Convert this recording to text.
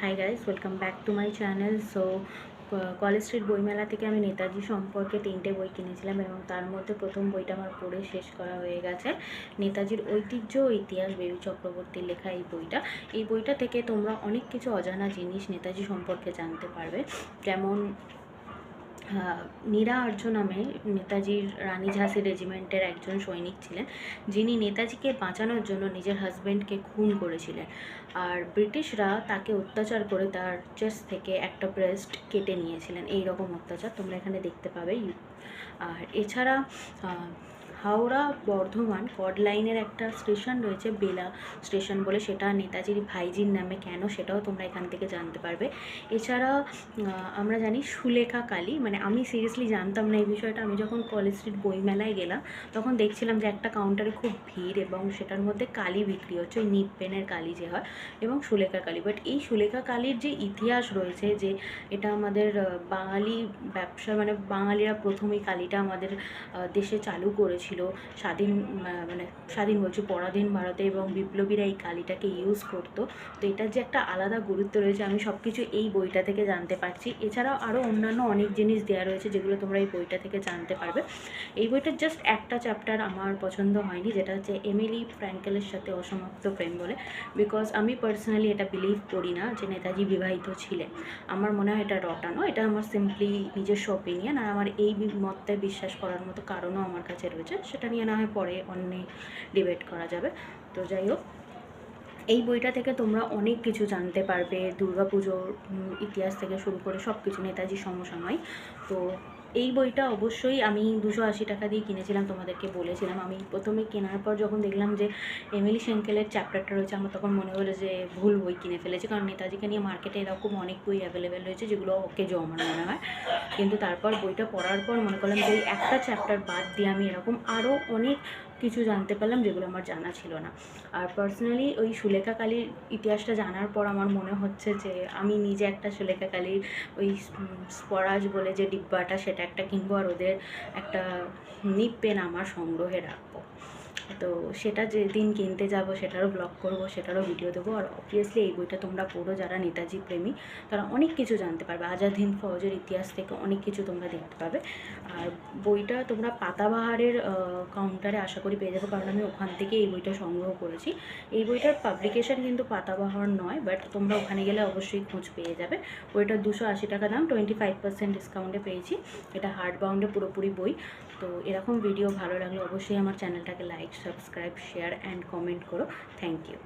Hi guys, welcome back to my channel. So college street বইমেলা থেকে আমি নেতাজি সম্পর্কে 3টে বই কিনেছিলাম এবং তার মধ্যে প্রথম বইটা আমার পড়ে শেষ করা হয়ে গেছে। নেতাজির ঐতিহ্য ও ইতিহাস, বেবি চক্রবর্তীর লেখা এই বইটা থেকে তোমরা অনেক কিছু অজানা জিনিস নেতাজি সম্পর্কে জানতে পারবে। যেমন নীরা আর্য নামে নেতাজির রানী ঝাঁসি রেজিমেন্টের একজন সৈনিক ছিলেন, যিনি নেতাজিকে বাঁচানোর জন্য নিজের হাজব্যান্ডকে খুন করেছিলেন। আর ব্রিটিশরা তাকে অত্যাচার করে তার চেস্ট থেকে একটা ব্রেস্ট কেটে নিয়েছিলেন। এই রকম অত্যাচার তোমরা এখানে দেখতে পাবে। আর এছাড়া হাওড়া বর্ধমান কড লাইনের একটা স্টেশন রয়েছে, বেলা স্টেশন বলে, সেটা নেতাজির ভাইজির নামে কেন সেটাও তোমরা এখান থেকে জানতে পারবে। এছাড়া আমরা জানি সুলেখা কালী, মানে আমি সিরিয়াসলি জানতাম না এই বিষয়টা। আমি যখন কলেজ স্ট্রিট বইমেলায় গেলাম তখন দেখছিলাম যে একটা কাউন্টারে খুব ভিড় এবং সেটার মধ্যে কালি বিক্রি হচ্ছে, ওই নিপ পেনের কালি যে হয়, এবং সুলেখা কালী। বাট এই সুলেখা কালীর যে ইতিহাস রয়েছে, যে এটা আমাদের বাঙালি ব্যবসা, মানে বাঙালিরা প্রথম এই কালিটা আমাদের দেশে চালু করেছিল স্বাধীন বলছি পরাধীন ভারতে, এবং বিপ্লবীরা এই কালিটাকে ইউজ করতো। তো এটার যে একটা আলাদা গুরুত্ব রয়েছে আমি সব কিছু এই বইটা থেকে জানতে পারছি। এছাড়াও আরও অন্যান্য অনেক জিনিস দেওয়া রয়েছে যেগুলো তোমরা এই বইটা থেকে জানতে পারবে। এই বইটার জাস্ট একটা চ্যাপ্টার আমার পছন্দ হয়নি, যেটা হচ্ছে এমিলি ফ্র্যাঙ্কেলের সাথে অসমাপ্ত প্রেম বলে। বিকজ আমি পার্সোনালি এটা বিলিভ করি না যে নেতাজি বিবাহিত ছিলেন। আমার মনে হয় এটা রটানো, এটা আমার সিম্পলি নিজস্ব ওপিনিয়ন। আর আমার এই মতে বিশ্বাস করার মতো কারণও আমার কাছে রয়েছে, সেটা নিয়ে না হয় পরে অনেক ডিবেট করা যাবে। তো যাই হোক, এই বইটা থেকে তোমরা অনেক কিছু জানতে পারবে, দুর্গাপুজোর ইতিহাস থেকে শুরু করে সব কিছু, নেতাজি সমসাময়িক। তো এই বইটা অবশ্যই আমি 280 টাকা দিয়ে কিনেছিলাম, তোমাদেরকে বলেছিলাম। আমি প্রথমে কেনার পর যখন দেখলাম যে এমিলি সেঙ্কেলের চ্যাপ্টারটা রয়েছে, আমার তখন মনে হলো যে ভুল বই কিনে ফেলেছি, কারণ নেতাজিকে নিয়ে মার্কেটে এরকম অনেক বই অ্যাভেলেবেল রয়েছে যেগুলো ওকেজো আমার মনে হয়। কিন্তু তারপর বইটা পড়ার পর মনে করলাম যে একটা চ্যাপ্টার বাদ দিয়ে আমি এরকম আরও অনেক কিছু জানতে পারলাম যেগুলো আমার জানা ছিল না। আর পার্সোনালি ওই সুলেখা কালীর ইতিহাসটা জানার পর আমার মনে হচ্ছে যে আমি নিজে একটা সুলেখা কালীর ওই স্বরাজ বলে যে ডিব্বাটা, সেটা একটা কিনবো, আর ওদের একটা নিপ পেন আমার সংগ্রহে রাখবো। তো সেটা যেদিন কিনতে যাব সেটারও ব্লগ করব, সেটারও ভিডিও দেবো। আর অবভিয়াসলি এই বইটা তোমরা পড়ো, যারা নেতাজি প্রেমী তারা অনেক কিছু জানতে পারবে। আজাদ হিন্দ ফৌজের ইতিহাস থেকে অনেক কিছু তোমরা দেখতে পাবে। আর বইটা তোমরা পাতাবাহারের কাউন্টারে আশা করি পেয়ে যাবে, কারণ আমি ওখান থেকে এই বইটা সংগ্রহ করেছি। এই বইটার পাবলিকেশন কিন্তু পাতাবাহার নয়, বাট তোমরা ওখানে গেলে অবশ্যই খোঁজ পেয়ে যাবে। বইটার 280 টাকা দাম, 25% ডিসকাউন্টে পেয়েছি। এটা হার্ড বাউন্ডে পুরোপুরি বই। তো এরকম ভিডিও ভালো লাগলে অবশ্যই আমার চ্যানেলটাকে like, subscribe, share and comment করো। Thank you.